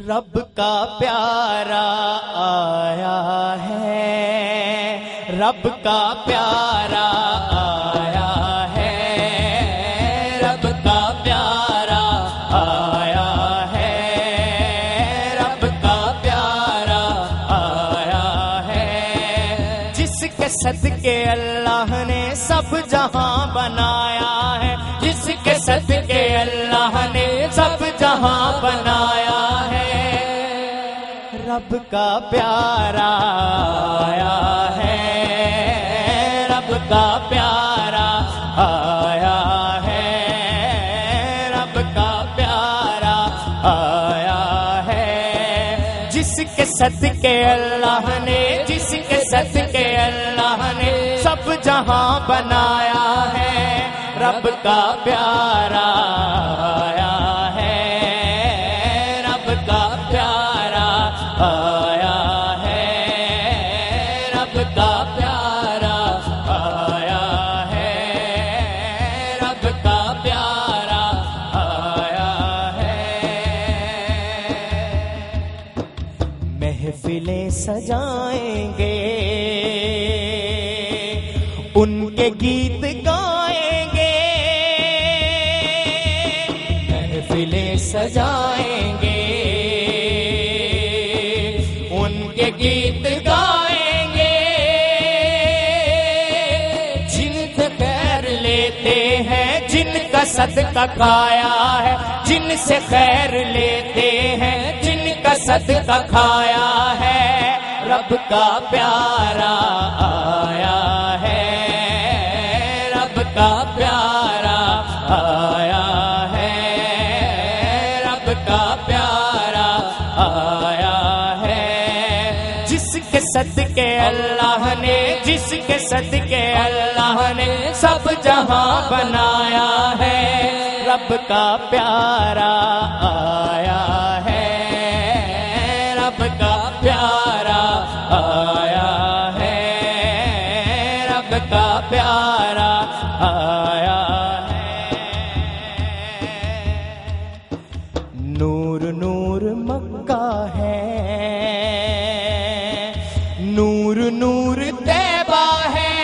رب کا پیارا آیا ہے، رب کا پیارا آیا ہے، رب کا پیارا آیا ہے، رب کا پیارا آیا ہے، جس کے صدقے اللہ نے سب جہاں بنایا ہے، جس کے صدقے اللہ نے سب جہاں بنایا ہے، رب کا پیارا آیا ہے، رب کا پیارا آیا ہے، رب کا پیارا آیا ہے، جس کے صدقے اللہ نے، جس کے صدقے اللہ نے سب جہاں بنایا ہے، رب کا پیارا آیا ہے، رب کا پیارا آیا ہے، رب کا پیارا آیا ہے، رب کا پیارا آیا ہے، محفلیں سجائیں گے، ان کے گیت گائیں گے، محفلیں سجائیں گے، ان کے گیت گائیں گے، جن سے خیر لیتے ہیں، جن کا صدقہ کھایا ہے، جن سے خیر لیتے ہیں، جن کا صدقہ کھایا ہے، رب کا پیارا آیا ہے، رب کا پیارا آیا ہے، رب کا پیارا آیا ہے، جس کے صدقے اللہ نے، جس کے صدقے اللہ نے سب جہاں بنایا ہے، رب کا پیارا آیا ہے، رب کا پیارا آیا ہے، رب کا پیارا آیا ہے، نور نور مکہ ہے، نور نور طیبہ ہے،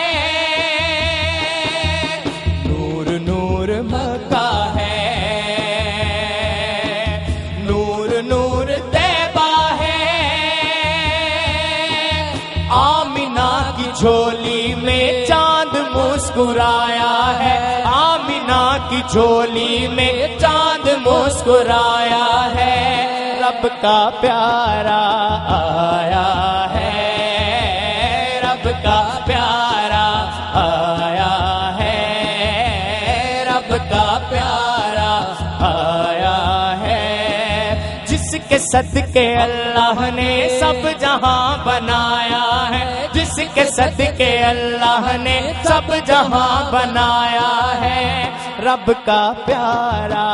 نور نور مکہ ہے، نور نور طیبہ ہے، آمینہ کی جھولی میں چاند مسکرایا ہے، آمینہ کی جھولی میں چاند مسکرایا ہے، رب کا پیارا آیا ہے، رب کا پیارا آیا ہے، رب کا پیارا آیا ہے، جس کے صدقے اللہ نے سب جہاں بنایا ہے، جس کے صدقے اللہ نے سب جہاں بنایا ہے، رب کا پیارا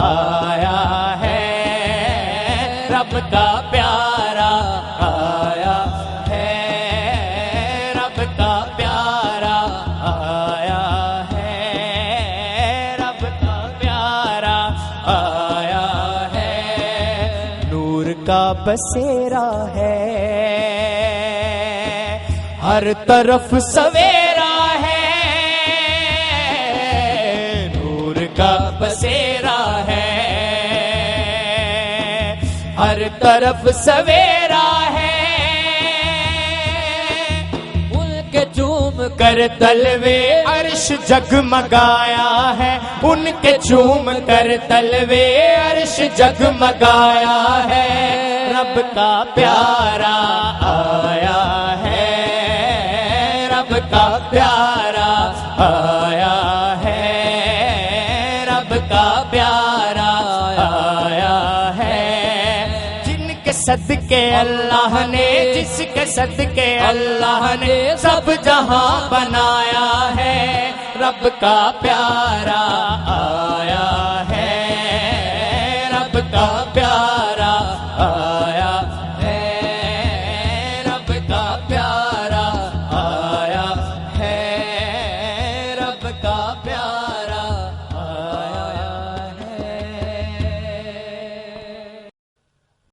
آیا ہے، رب کا پیارا آیا ہے، رب کا پیارا آیا ہے، رب کا پیارا آیا ہے، نور کا بسیرا ہے، ہر طرف سویرا ہے، نور کا بسیرا ہے، ہر طرف سویرا ہے، ان کے چوم کر تلوے عرش جگمگایا ہے، ان کے چوم کر تلوے عرش جگمگایا ہے، رب کا پیارا آیا ہے، رب کا پیارا آیا ہے، رب کا پیارا آیا ہے، جن کے صدقے اللہ نے، جس کے صدقے اللہ نے سب جہاں بنایا ہے، رب کا پیارا آیا